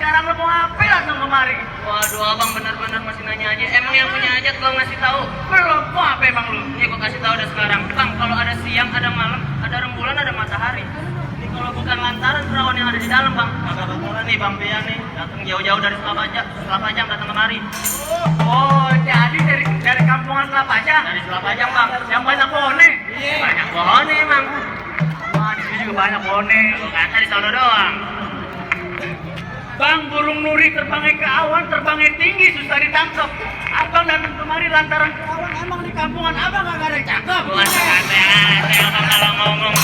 sekarang lo mau apa datang kemari? Waduh, abang bener-bener masih nanya aja. Emang yang punya hajat belum ngasih tahu? Belum, mau apa emang lu? Ini gua kasih tahu udah sekarang. Bang, kalau ada siang, ada malam, ada rembulan, ada matahari. Ini kalau bukan lantaran perawan yang ada di dalam, Bang. Kagak bakalan nih Bang Bian nih datang jauh-jauh dari Selapajang datang kemari. Oh, jadi dari kampungan Selapajang? Dari Selapajang, Bang. Yang banyak pohonnya? Iya. Banyak pohonnya, Bang. Wah, di sini juga banyak pohonnya. Kata di sono doang. Bang, burung nuri terbangnya ke awan, terbangnya tinggi, susah ditangkap. Abang datang kemari lantaran ke awan, emang di kampungan abang gak ada yang cakep. Bukan kata abang kalau ngomong.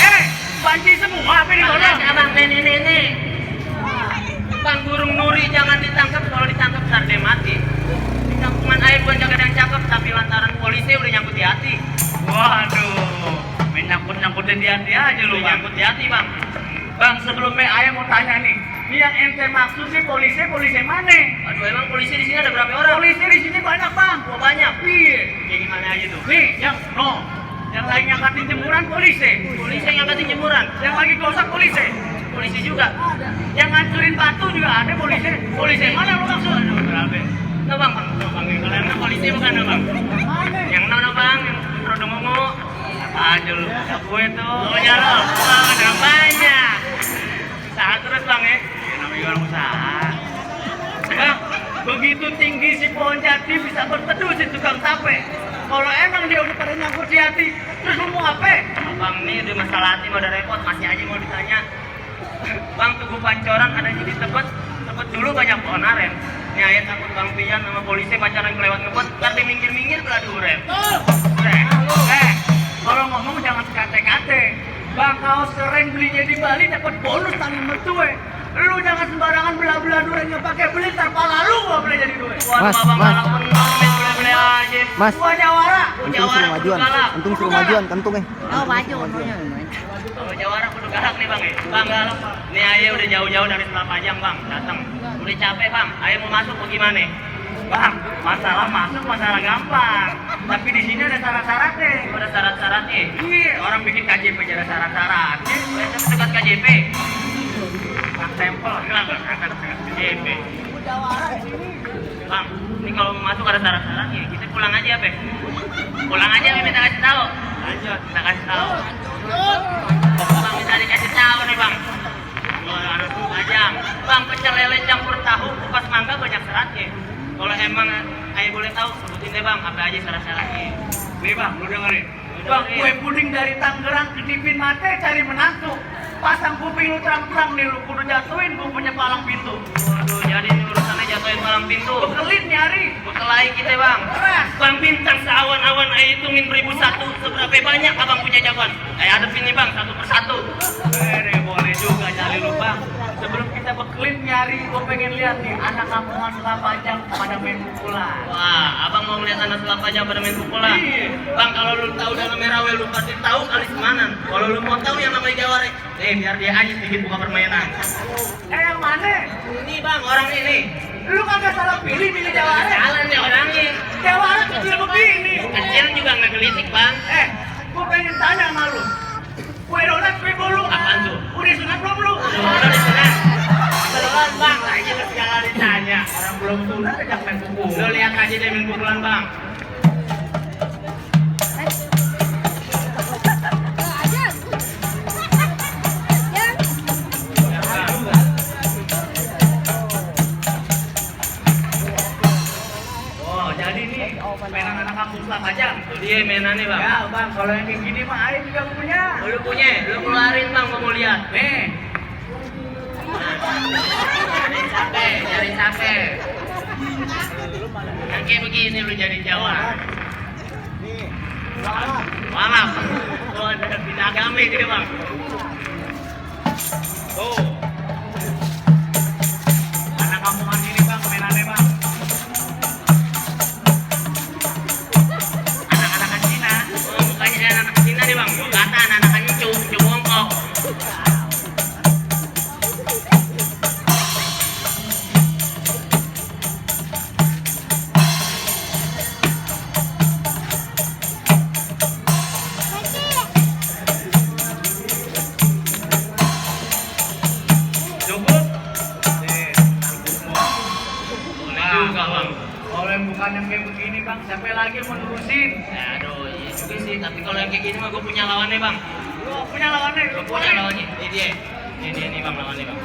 Banci semua apa di kolam? Abang nih. Bang, burung nuri jangan ditangkap, kalau ditangkap ntar dia mati. Di kampungan air bukan jaga yang cakep, tapi lantaran polisi udah nyangkut di hati. Waduh, menyangkut-nyangkutin di hati aja lu, Bang. Nyangkut di hati, Bang. Bang, sebelumnya ayah mau tanya nih, yang ente maksud sih polisi mana? Aduh, emang polisi di sini ada berapa orang? Polisi di sini banyak, Bang. Oh, banyak. Iya. Kayak gimana aja tuh? Nih, yang lagi ngangkatin jemuran polisi. Polisi yang ngangkatin jemuran. Yang lagi gosok polisi. Polisi juga. Yang ngancurin batu juga ada polisi. Polisi mana lu maksud? Aduh, berapa? Nah, Bang. Kalau emang polisi bukan, Bang. Mana? Yang mana, Bang? Yang produk ngomo. Apa aja lu? Ya gue tuh. Oh, ya lo. Oh, ada banyak. Usaha terus, Bang, ya? Ya, namanya orang usaha. Bang, begitu tinggi si pohon jati bisa berteduh si tukang tape. Kalau emang dia udah pada nyangkut di hati, terus lu mau apa? Abang ini udah masalah hati mau ada repot, masih aja mau ditanya. Bang, Tugu Pancoran ada di Tebet dulu banyak pohon aren. Ini ayat takut Bang Pian sama polisi pacaran kelewat ngebet, ngerti minggir-minggir belah duren. Kalau ngomong jangan sekate-kate. Bang, kau sering belinya di Bali dapat bonus tangan mertue. Lu jangan sembarangan belah-belah duren nggak pakai beli, ntar pala lu gua beli jadi duren. Waduh, abang galak menang, beli-beli aja. Mas, Gua Jawara. antum suruh majuan, kantungnya. Oh, maju. Kalau Jawara kudu galak nih, Bang, ya. Bang galak. Nih ayah udah jauh-jauh dari Selapajang, Bang, datang. Udah capek, Bang. Ayah mau masuk mau gimana? Bang, masalah masuk masalah gampang. Tapi di sini ada syarat-syaratnya. Ada syarat-syaratnya. Iya, orang bikin KJP aja ada syarat-syaratnya. Saya dekat KJP. Sampel lah, KJP. Bang, ini kalau mau masuk ada syarat-syaratnya. Kita pulang aja, Be. Pulang aja, minta kasih tahu. Lanjut, kita kasih tahu. Bang, minta dikasih tahu nih, Bang. Ada Selapajang. Bang, pecel lele campur tahu, kupas mangga banyak syaratnya. Kalau emang ayah boleh tahu, sebutin deh, Bang, apa aja syarat-syaratnya. nih Bang, lu dengerin. Bang, kue puding dari Tangerang kedipin mate cari menantu. Pasang kuping lu terang-terang nih, lu kudu jatuhin gua punya palang pintu. Waduh, jadi ini urusannya jatuhin palang pintu. Bekelin nyari. Bekelahi kita, Bang. Keren. Bang bintang seawan-awan, ayah hitungin 1001. Seberapa banyak abang punya jagoan? Ayah hadapin nih, Bang, satu persatu. Boleh juga nyari lu Bang. Sebelum kita bekelin nyari, gua pengen lihat nih anak kampungan Selapajang pada main pukulan. Wah, abang mau melihat anak Selapajang pada main pukulan? Iya. Bang, kalau lu tahu dalam Merawe, lu pasti tahu kali semanan. Kalau lu mau tahu yang namanya Jawara, biar dia aja sedikit buka permainan. Yang mana? Ini, Bang, orang ini. Lu kagak salah pilih Jawara. Jalan nih orangnya. Jawara kecil begini. Kecil juga nggak gelitik, Bang. Gua pengen tanya sama lu. Kue donat, kue bolu. Apaan tuh? Udah sunat belum lu? Udah disunat. Belum Bang, lagi segala ditanya. Orang belum sunat ajak main pukul. Lu lihat aja dia main pukulan, Bang. Oh, jadi nih mainan anak kampung Selapajang. Tuh dia mainannya, Bang. Ya Bang, kalau yang kayak gini mah Aing juga punya. Lu punya, lu keluarin, Bang, mau lihat. Nih, Jadi capek. Yang kayak begini lu jadi Jawa. Malam. Oh, ada binagami dia, Bang. tuh. Anak kampungan ini Bang, mainannya Bang. Anak-anak Cina. Oh, mukanya anak Cina nih, Bang. Gua kata anak-anak cu mongkok. begini bang, siapa lagi mau nerusin? Ya, aduh, iya juga sih. Tapi kalau yang kayak gini mah gue punya lawannya bang. Lu punya lawannya? Gue punya lawannya. Ini dia. Ini bang lawannya bang.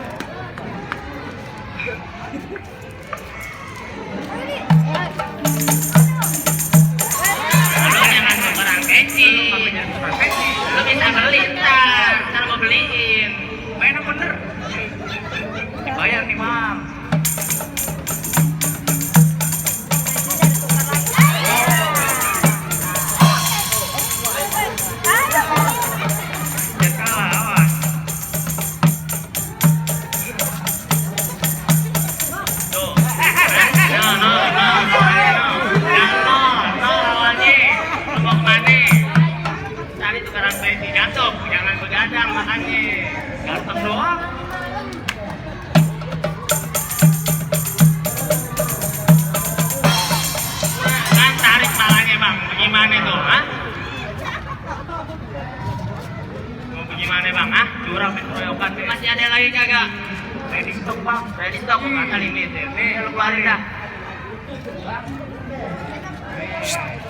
Lu jangan sembarang keci. Lu bisa beli ntar gue beliin. Mainnya bener. Dibayar nih bang. Jangan kalah, awas. Tuh. No, lawannya. Lu mau kemana? Tadi tukaran peci jatuh, jangan begadang makannya. Ganteng doang. Kan tarik palanya bang, bagaimana tuh, ah? Mau bagaimana bang, ah? Curang nih keroyokan nih. Masih ada lagi kagak? Ready stock bang. Ready stock, kata limited. Nih, lu keluarin dah.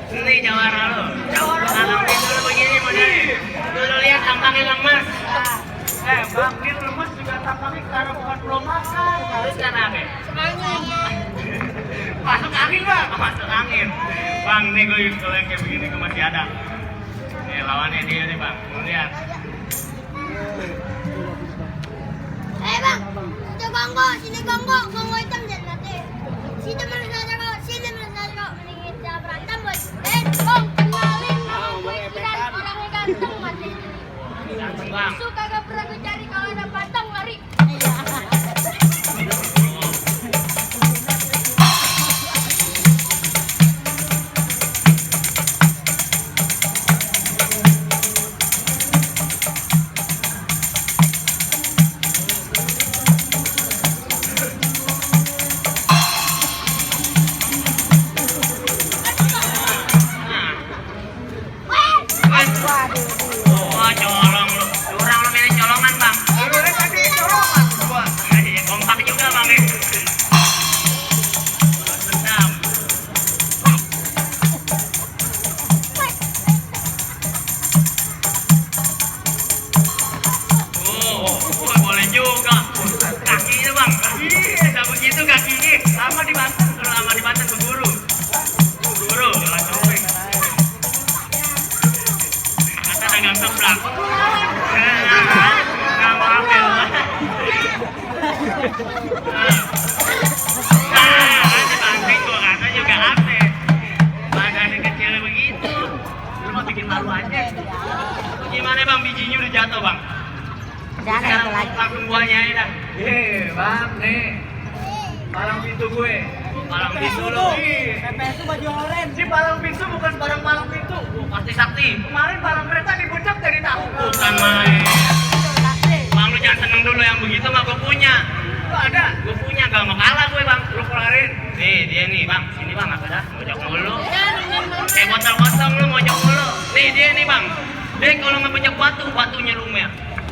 Ini jawara lu. Kalau dulu begini modelnya. Dulu lihat tampangnya lemas. Bang, dia lemes juga tampaknya karena bukan belum makan. Terus kenapa? Masuk angin bang. Masuk angin. Bang, nih gue kalau yang kayak begini gue masih ada. Nih lawannya dia nih bang. Lu lihat. Bang, itu gongo hitam jangan mati. Sini mana kau, mending kita berantem bos. Bang, kenalin nama gue Kiran, orangnya ganteng mati. Ganteng bang. Suka gak pernah gue cari kalau ada batang lari. Oh, colong lu. Curang lu milih colongan bang. Lu tadi colongan gua. Iya, kompak juga bang ya. Sedap. Boleh juga. Kakinya bang. Iya, gak begitu kakinya. Lama di Banten. Kalau lama di Banten ke guru. Guru, jalan copek. Kata dagang seblak. Nggak mau ambil. Nanti bangkeng gua kata juga apa. Badannya kecil begitu. Lu mau bikin malu aja. Gimana bang, bijinya udah jatuh bang? Sekarang langsung buahnya aja dah. Bang, nih. Palang pintu gue. Palang pintu lu. itu baju oren. Ini palang pintu bukan barang palang pintu. Pasti sakti. Kemarin palang kereta dibocok dari tahu. Bukan main. Bang lu jangan seneng dulu yang begitu mah gue punya. Lu ada? Gue punya, gak mau kalah gue bang. Lu keluarin. Nih dia nih bang, sini bang apa dah? Mojok mulu. Kayak botol kosong lu mojok mulu. Nih dia nih bang. Dia kalau ngebejek batu, batunya lumer.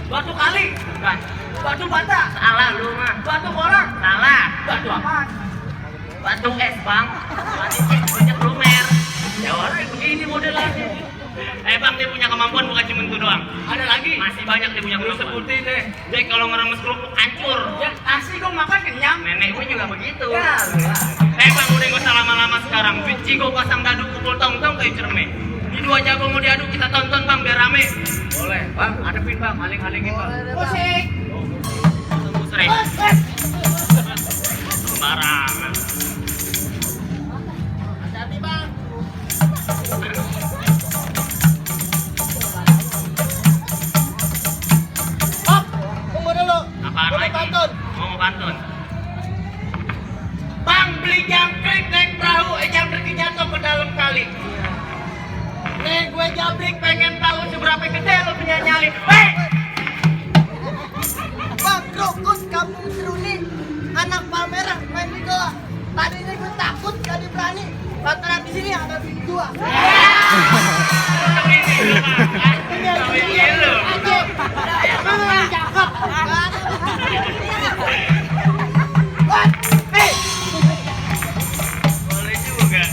Batu kali. Bukan. Batu bata. Salah lu mah. Batu koran. Salah. Batu apaan? Batu es bang. Batu es bejek lumer. Ya orang begini modelannya. Bang dia punya kemampuan bukan cuma itu doang. Ada lagi. Masih banyak dia punya Lu kemampuan. sebutin deh. Dia kalau ngeremes kerupuk hancur. Ya asli gua makan kenyang. Nenek gue juga begitu. Ya, Bang udah gak usah lama-lama sekarang. Benci gue pasang dadu pukul tong-tong kayak cermin. Ini dua jago mau diadu kita tonton bang biar rame. boleh. Bang, hadapin bang, aling-alingin bang. Musik. Tunggu sering. Sembarangan. Hati-hati bang. Tunggu dulu. Apaan Gua mau lagi? pantun. Mau pantun. Bang, beli jangkrik naik perahu, jangkrik jatuh ke dalam kali. Nih, gue jabrik pengen tahu seberapa gede lo punya nyali. Hei! Bang, Krokus kampung Seruni, anak Palmerah main di goa. Tadi ini gue takut, tadi berani. Lantaran di sini ada bini gua. Ini lu bang. Ini lu. Mana yang cakep? Boleh juga.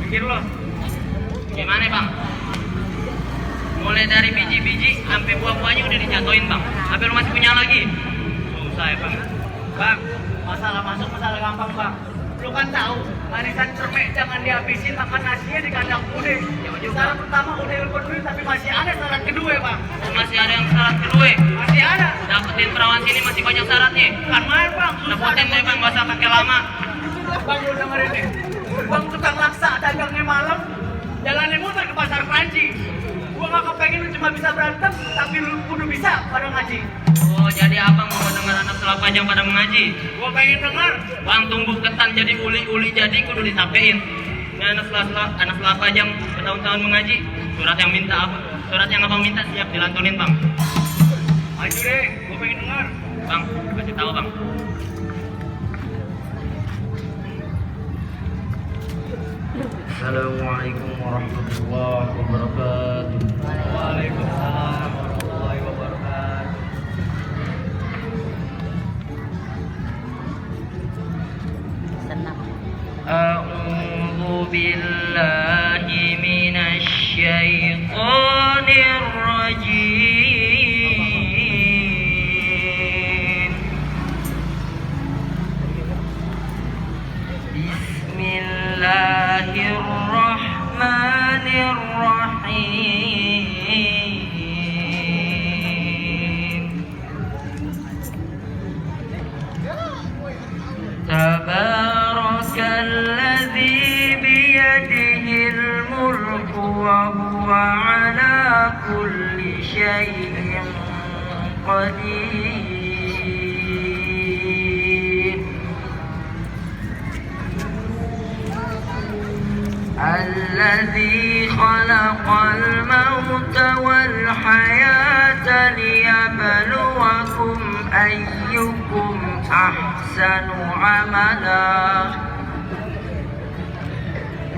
Pikir lo. Gimana bang? Mulai dari biji-biji sampai buah-buahnya udah dijatuhin bang. Apa lu masih punya lagi? Susah ya bang. Bang, masalah masuk masalah gampang bang. Lu kan tahu, manisan cermek jangan dihabisin, makan nasinya di kandang ude. Syarat pertama udah lu penuhi, tapi masih ada syarat kedua bang. Oh, masih ada yang syarat kedua. Masih ada. Dapetin perawan sini masih banyak syaratnya. Kan main bang, susah. Dapetin deh bang, gak usah pakai lama. Bang lu dengerin nih. Bang tukang laksa dagangnya malam, jalannya muter ke pasar Kranji. Gua gak kepengen lu cuma bisa berantem, tapi lu kudu bisa pada ngaji. Oh, jadi abang mau dengar anak selapajang pada mengaji? Gua pengen denger. Bang tumbuh ketan jadi uli-uli jadi kudu disampaikan. Ini anak selapajang bertahun-tahun mengaji. Surat yang minta apa? Surat yang abang minta siap dilantunin bang. Ayo deh, gua pengen denger. Bang, kasih tahu bang. Assalamualaikum warahmatullahi wabarakatuh. Waalaikumsalam warahmatullahi wabarakatuh. A'udzu billahi minasy syaithanir rajim. Bismillahirrahmanirrahim. Tabarakalladzi biyadihil mulku wa huwa ala kulli syai'in qadir. الذي خلق الموت والحياة ليبلوكم أيكم أحسن عملا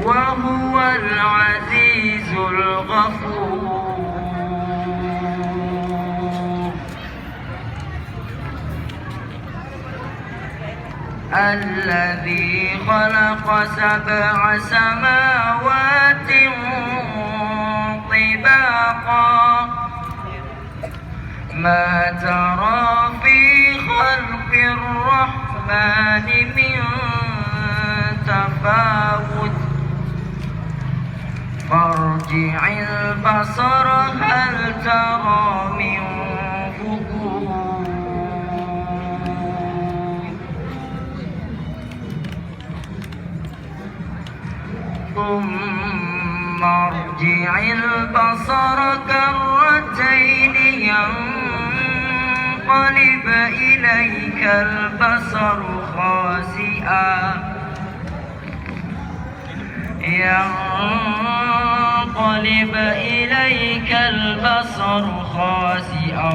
وهو العزيز الغفور. الذي خلق سبع سماوات طباقا ما ترى في خلق الرحمن من تفاوت فارجع البصر هل ترى من فطور. ثم ارجع البصر كرتين ينقلب إليك البصر خاسئا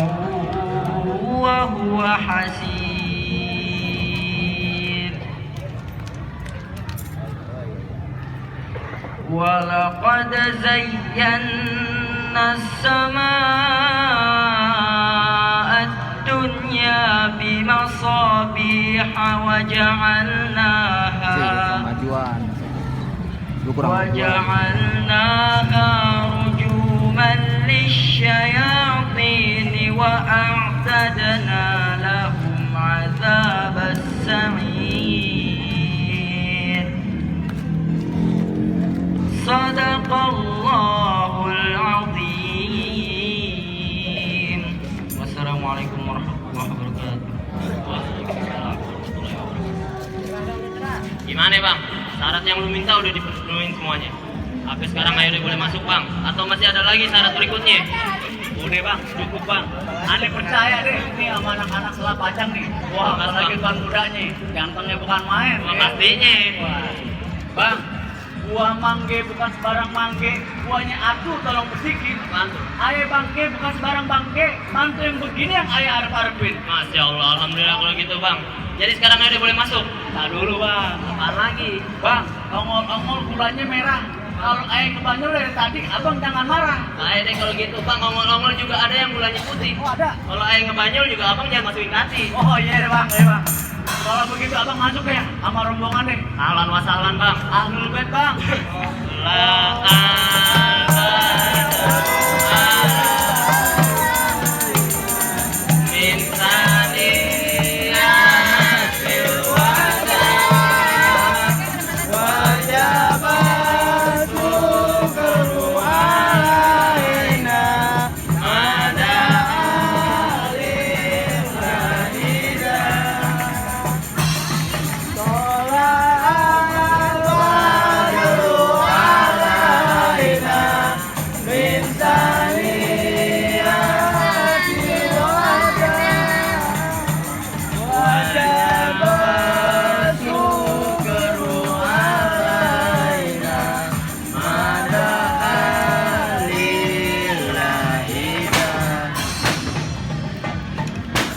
وهو حسير. ولقد زينا السماء الدنيا بمصابيح وجعلناها رجوما للشياطين وأعتدنا لهم عذاب السعير. صدق الله العظيم. Wassalamualaikum warahmatullahi wabarakatuh. Gimana bang? Syarat yang lu minta udah dipenuhin semuanya. Sampai sekarang ayo udah boleh masuk bang. Atau masih ada lagi syarat berikutnya? Udah bang, cukup bang. Aneh percaya deh, ini sama anak-anak selapajang nih. Wah, apalagi bang mudanya, gantengnya bukan main. Wah, pastinya. Wah. Bang, buah mangge bukan sebarang mangge, buahnya atuh tolong bersikin. Mantu. Ayah bangke bukan sebarang bangke, mantu yang begini yang ayah arep-arepin. Masya Allah, alhamdulillah kalau gitu bang. Jadi sekarang ayo udah boleh masuk. Nah dulu bang, Apaan lagi? bang, ongol-ongol gulanya merah. Kalau ayah kebanyakan dari tadi, abang jangan marah. Nah deh kalau gitu bang, ongol-ongol juga ada yang gulanya putih. Oh ada. Kalau ayah ngebanyol juga abang jangan masukin ke hati. Oh iya bang, iya bang. Kalau begitu abang masuk ya sama rombongan nih. Ahlan wa sahlan bang. Ahlul bait bang. La